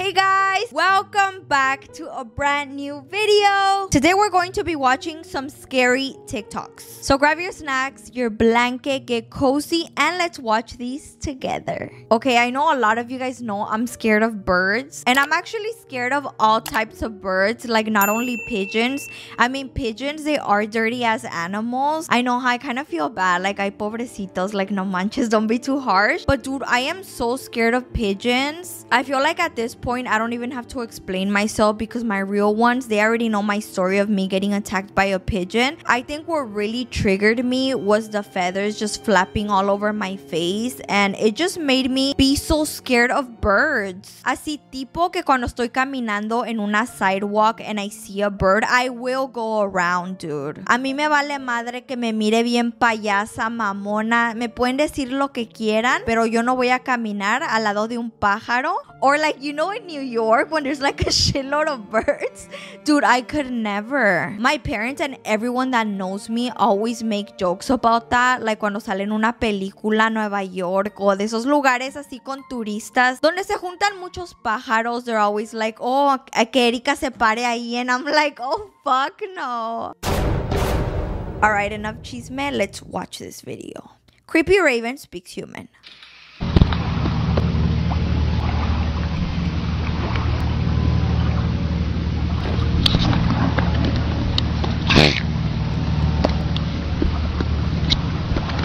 Hey guys, welcome back to a brand new video. Today we're going to be watching some scary TikToks. So grab your snacks, your blanket, get cozy, and let's watch these together. Okay, I know a lot of you guys know I'm scared of birds, and I'm actually scared of all types of birds, like not only pigeons. I mean, pigeons, they are dirty as animals. I know how I kind of feel bad, like ay pobrecitos, like no manches, don't be too harsh. But dude, I am so scared of pigeons. I feel like at this point I don't even have to explain myself because my real ones, they already know my story of me getting attacked by a pigeon. I think what really triggered me was the feathers just flapping all over my face, and it just made me be so scared of birds. Así tipo que cuando estoy caminando en una sidewalk and I see a bird, I will go around, dude. A mí me vale madre que me mire bien payasa, mamona. Me pueden decir lo que quieran, pero yo no voy a caminar al lado de un pájaro. Or like, you know, in New York when there's like a shitload of birds, dude, I could never. My parents and everyone that knows me always make jokes about that, like cuando salen una película Nueva York o de esos lugares así con turistas donde se juntan muchos pájaros. They're always like, oh, que Erika se pare ahí, and I'm like, oh fuck no. Alright, enough chisme, let's watch this video. Creepy Raven speaks human.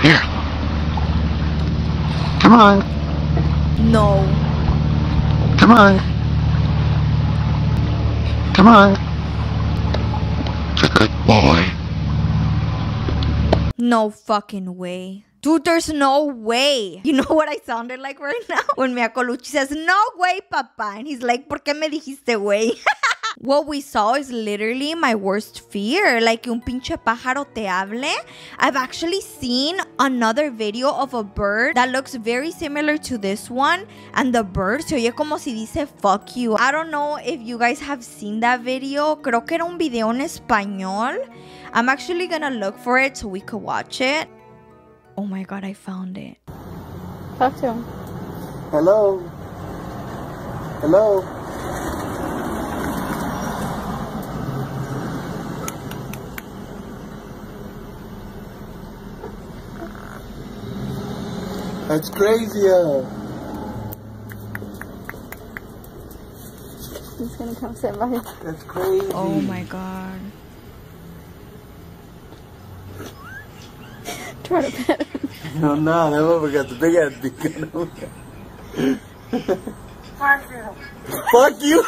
Here. Come on. No. Come on. Come on. Good boy. No fucking way. Dude, there's no way. You know what I sounded like right now? When Mia Colucci says, no way, papa. And he's like, ¿por qué me dijiste güey? What we saw is literally my worst fear. Like, que un pinche pájaro te hable. I've actually seen another video of a bird that looks very similar to this one. And the bird se oye como si dice, fuck you. I don't know if you guys have seen that video. Creo que era un video en español. I'm actually gonna look for it so we could watch it. Oh my god, I found it. Talk to him. Hello. Hello. That's crazy. He's gonna come sit by you. That's crazy. Oh my god. Try to pet him. No, that motherfucker got the big ass beacon. Fuck you.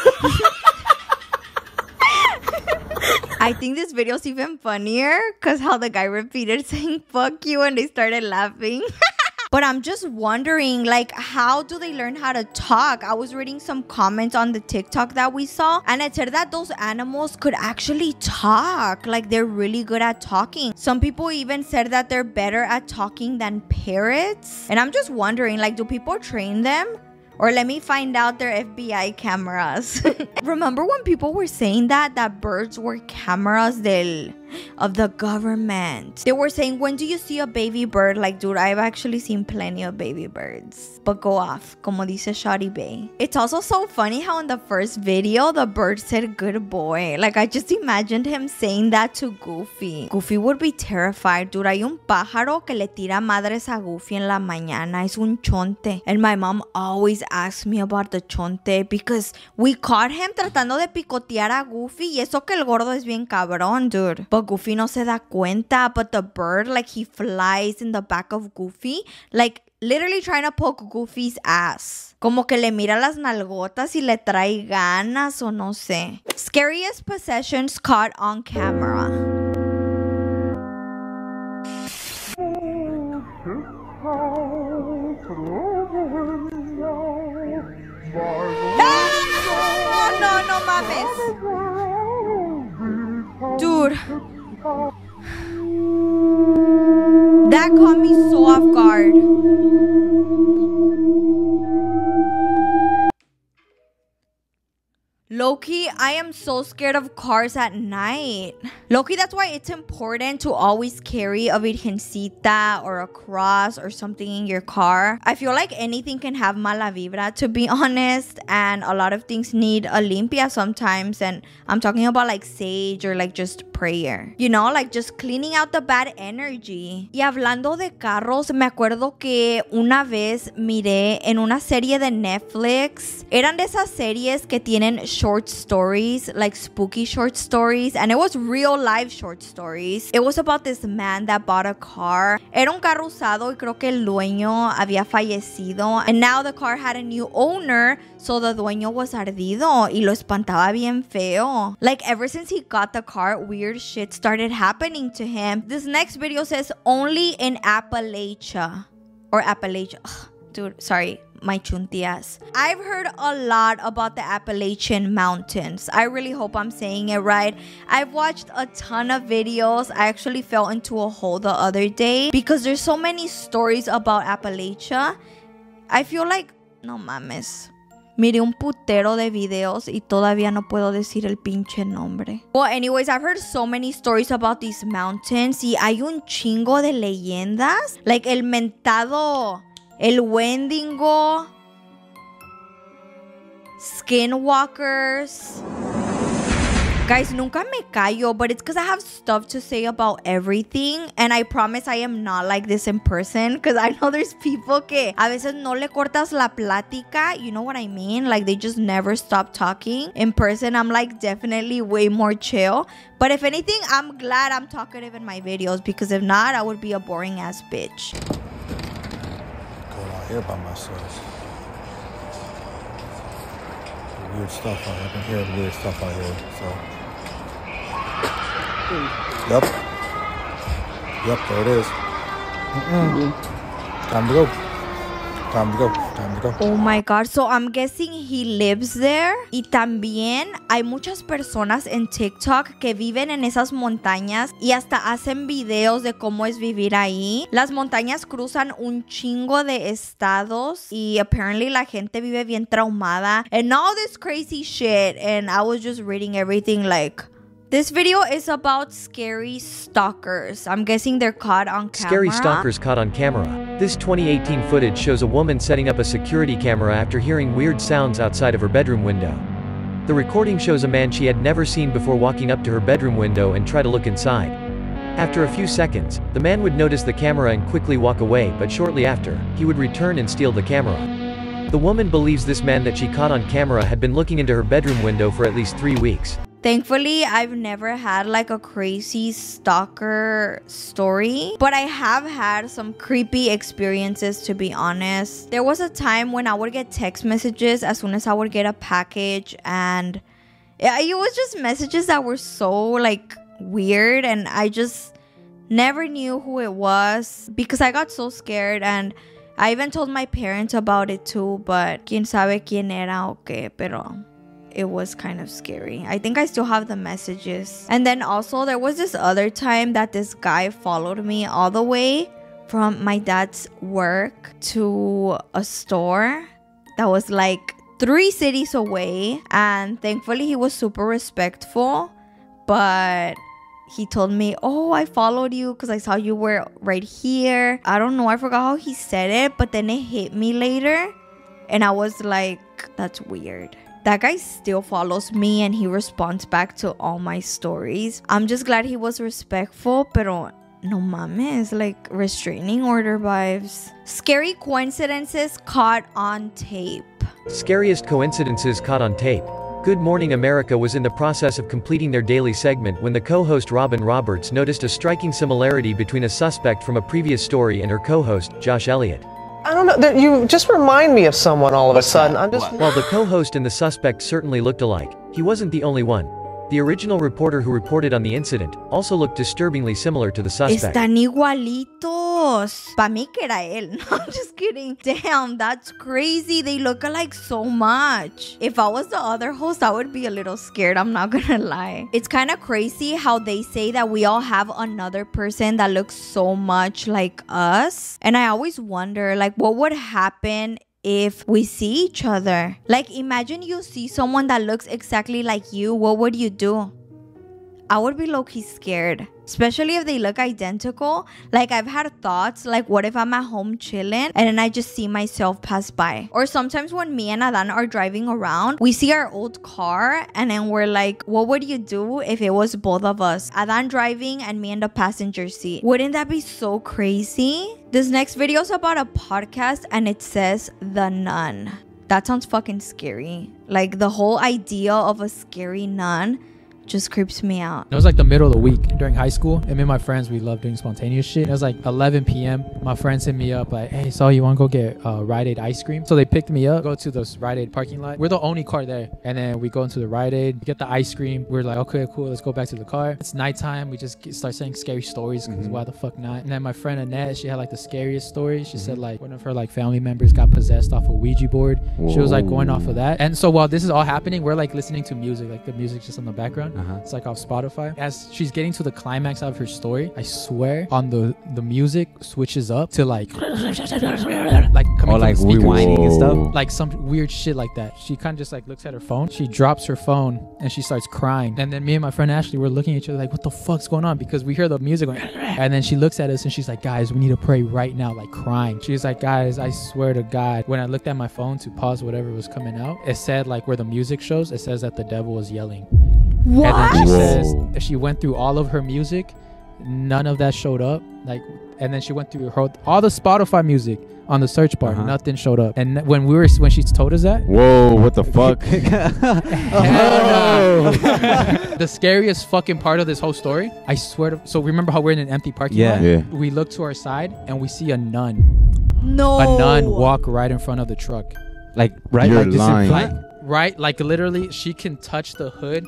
I think this video's even funnier because how the guy repeated saying fuck you and they started laughing. But I'm just wondering, like, how do they learn how to talk? I was reading some comments on the TikTok that we saw, and it said that those animals could actually talk. Like, they're really good at talking. Some people even said that they're better at talking than parrots. And I'm just wondering, like, do people train them? Or let me find out their FBI cameras. Remember when people were saying that birds were cameras of the government? They were saying, when do you see a baby bird? Like, dude, I've actually seen plenty of baby birds. But go off, como dice Shawty Bay. It's also so funny how in the first video, the bird said good boy. Like, I just imagined him saying that to Goofy. Goofy would be terrified. Dude, hay un pájaro que le tira madres a Goofy en la mañana. Es un chonte. And my mom always asked me about the chonte because we caught him tratando de picotear a Goofy. Y eso que el gordo es bien cabrón, dude. But Goofy no se da cuenta. But the bird, like, he flies in the back of Goofy. Like, literally trying to poke Goofy's ass. Como que le mira las nalgotas y le trae ganas o no sé. Scariest possessions caught on camera. Ah! No mames. Dude. That caught me so off guard. Low-key, I am so scared of cars at night. Low-key, that's why it's important to always carry a virgencita or a cross or something in your car. I feel like anything can have mala vibra, to be honest, and a lot of things need a limpia sometimes, and I'm talking about like sage or like just prayer. You know, like just cleaning out the bad energy. Y hablando de carros, me acuerdo que una vez miré en una serie de Netflix. Eran de esas series que tienen short stories, like spooky short stories, and it was real life short stories. It was about this man that bought a car. Era un carro usado y creo que el dueño había fallecido, and now the car had a new owner, so the dueño was ardido y lo espantaba bien feo. Like ever since he got the car, weird shit started happening to him. This next video says only in Appalachia or Appalachia. Ugh, dude, sorry. My chuntias. I've heard a lot about the Appalachian Mountains. I really hope I'm saying it right. I've watched a ton of videos. I actually fell into a hole the other day because there's so many stories about Appalachia. I feel like, no mames. Miré un putero de videos y todavía no puedo decir el pinche nombre. Well, anyways, I've heard so many stories about these mountains y hay un chingo de leyendas. Like el mentado... El Wendigo, Skinwalkers. Guys, nunca me callo, but it's because I have stuff to say about everything. And I promise I am not like this in person. Because I know there's people que a veces no le cortas la plática. You know what I mean? Like they just never stop talking. In person, I'm like definitely way more chill. But if anything, I'm glad I'm talkative in my videos. Because if not, I would be a boring ass bitch. Here by myself. Weird stuff out here. I've been hearing weird stuff out here, so. Yep, there it is. Time to go. Time to go. Time to go. Oh my God. So I'm guessing he lives there. Y también hay muchas personas en TikTok que viven en esas montañas y hasta hacen videos de cómo es vivir ahí. Las montañas cruzan un chingo de estados y apparently la gente vive bien traumada and all this crazy shit. And I was just reading everything like... This video is about scary stalkers. I'm guessing they're caught on camera. Scary stalkers caught on camera. This 2018 footage shows a woman setting up a security camera after hearing weird sounds outside of her bedroom window. The recording shows a man she had never seen before walking up to her bedroom window and try to look inside. After a few seconds, the man would notice the camera and quickly walk away, but shortly after, he would return and steal the camera. The woman believes this man that she caught on camera had been looking into her bedroom window for at least 3 weeks. Thankfully, I've never had like a crazy stalker story, but I have had some creepy experiences, to be honest. There was a time when I would get text messages as soon as I would get a package, and it was just messages that were so like weird, and I just never knew who it was because I got so scared, and I even told my parents about it too, but quién sabe quién era o qué, pero... It was kind of scary. I think I still have the messages. And then also there was this other time that this guy followed me all the way from my dad's work to a store that was like 3 cities away. And thankfully he was super respectful. But he told me, oh, I followed you because I saw you were right here. I don't know. I forgot how he said it. But then it hit me later. And I was like, that's weird. That guy still follows me and he responds back to all my stories. I'm just glad he was respectful, pero no mames, like restraining order vibes. Scary coincidences caught on tape. Scariest coincidences caught on tape. Good Morning America was in the process of completing their daily segment when the co-host Robin Roberts noticed a striking similarity between a suspect from a previous story and her co-host, Josh Elliott. I don't know, you just remind me of someone all of a sudden. I'm just... While the co-host and the suspect certainly looked alike, he wasn't the only one. The original reporter who reported on the incident also looked disturbingly similar to the suspect. Están igualitos. Pa' mí que era él. No, I'm just kidding. Damn, that's crazy. They look alike so much. If I was the other host, I would be a little scared. I'm not gonna lie. It's kind of crazy how they say that we all have another person that looks so much like us. And I always wonder, like, what would happen if we see each other. Like, imagine you see someone that looks exactly like you. What would you do? I would be low-key scared, especially if they look identical. Like, I've had thoughts like, what if I'm at home chilling and then I just see myself pass by? Or sometimes when me and Adan are driving around, we see our old car and then we're like, what would you do if it was both of us? Adan driving and me in the passenger seat. Wouldn't that be so crazy? This next video is about a podcast and it says The Nun. That sounds fucking scary. Like, the whole idea of a scary nun just creeps me out. It was like the middle of the week during high school, and me and my friends, we love doing spontaneous shit. It was like 11 p.m. My friends hit me up like, hey, so you want to go get Rite Aid ice cream? So they picked me up, go to the Rite Aid parking lot. We're the only car there, and then we go into the Rite Aid, get the ice cream. We're like, okay, cool, let's go back to the car. It's nighttime. We just start saying scary stories because why the fuck not? And then my friend Annette, she had like the scariest story. She said like one of her like family members got possessed off a Ouija board. She was like going off of that. And so while this is all happening, we're like listening to music, like the music's just in the background. It's like off Spotify. As she's getting to the climax of her story, I swear on the music switches up to like coming from like the speakers. rewinding and stuff, like some weird shit like that. She kind of just like looks at her phone. She drops her phone and she starts crying. And then me and my friend Ashley were looking at each other like, what the fuck's going on? Because we hear the music going and then she looks at us and she's like, guys, we need to pray right now, like crying. She's like, guys, I swear to God, when I looked at my phone to pause whatever was coming out, it said like where the music shows, it says that the devil was yelling. What? And then she says if she went through all of her music, none of that showed up. Like, and then she went through all the Spotify music on the search bar, nothing showed up. And when she told us that, whoa, what the fuck? The scariest fucking part of this whole story, I swear to, so remember how we're in an empty parking lot? Yeah. We look to our side and we see a nun. No. A nun walk right in front of the truck. Like right, You're like just lying. in front. Right, like literally, she can touch the hood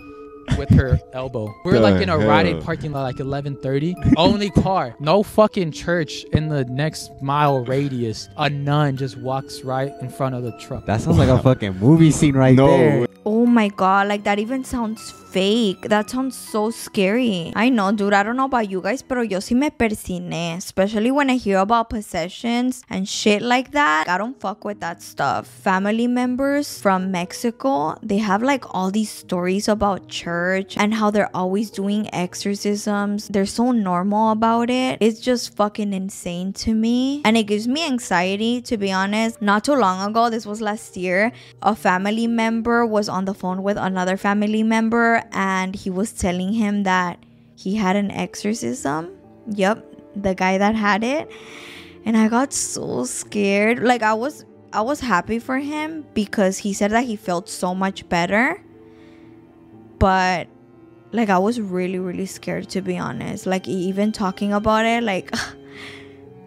with her elbow. We're like in a Rite Aid parking lot, like 11:30. Only car, no fucking church in the next mile radius. A nun just walks right in front of the truck. That sounds like a fucking movie scene right there. Oh my god, like that even sounds fake. That sounds so scary. I know, dude, I don't know about you guys, pero yo sí me persiné, especially when I hear about possessions and shit like that. I don't fuck with that stuff. Family members from Mexico, they have like all these stories about church and how they're always doing exorcisms. They're so normal about it. It's just fucking insane to me, and it gives me anxiety, to be honest. Not too long ago, this was last year, a family member was on the phone with another family member and he was telling him that he had an exorcism. Yep, the guy that had it. And I got so scared. Like, I was happy for him because he said that he felt so much better. But like, I was really, really scared, to be honest. Like, even talking about it, like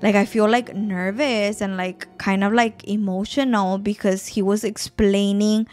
I feel like nervous and like kind of like emotional because he was explaining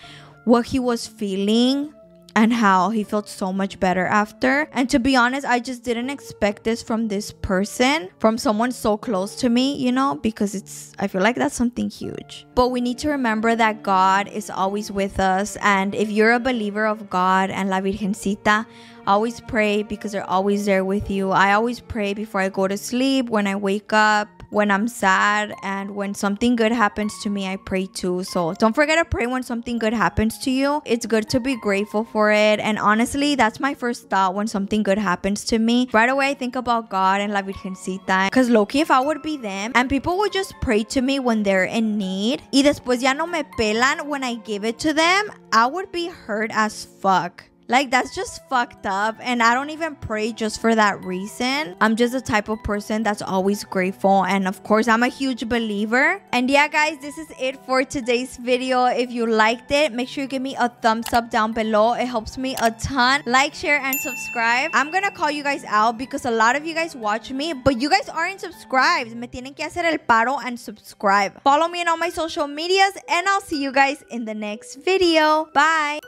what he was feeling and how he felt so much better after. And to be honest, I just didn't expect this from this person, from someone so close to me, you know, because I feel like that's something huge. But we need to remember that God is always with us. And if you're a believer of God and La Virgencita, always pray because they're always there with you. I always pray before I go to sleep, when I wake up, when I'm sad, and when something good happens to me, I pray too. So don't forget to pray when something good happens to you. It's good to be grateful for it. And honestly, that's my first thought when something good happens to me. Right away, I think about God and La Virgencita. Because low-key, if I would be them and people would just pray to me when they're in need, y después ya no me pelan when I give it to them, I would be hurt as fuck. Like, that's just fucked up, and I don't even pray just for that reason. I'm just the type of person that's always grateful, and of course, I'm a huge believer. And yeah, guys, this is it for today's video. If you liked it, make sure you give me a thumbs up down below. It helps me a ton. Like, share, and subscribe. I'm gonna call you guys out because a lot of you guys watch me, but you guys aren't subscribed. Me tienen que hacer el paro and subscribe. Follow me on all my social medias, and I'll see you guys in the next video. Bye!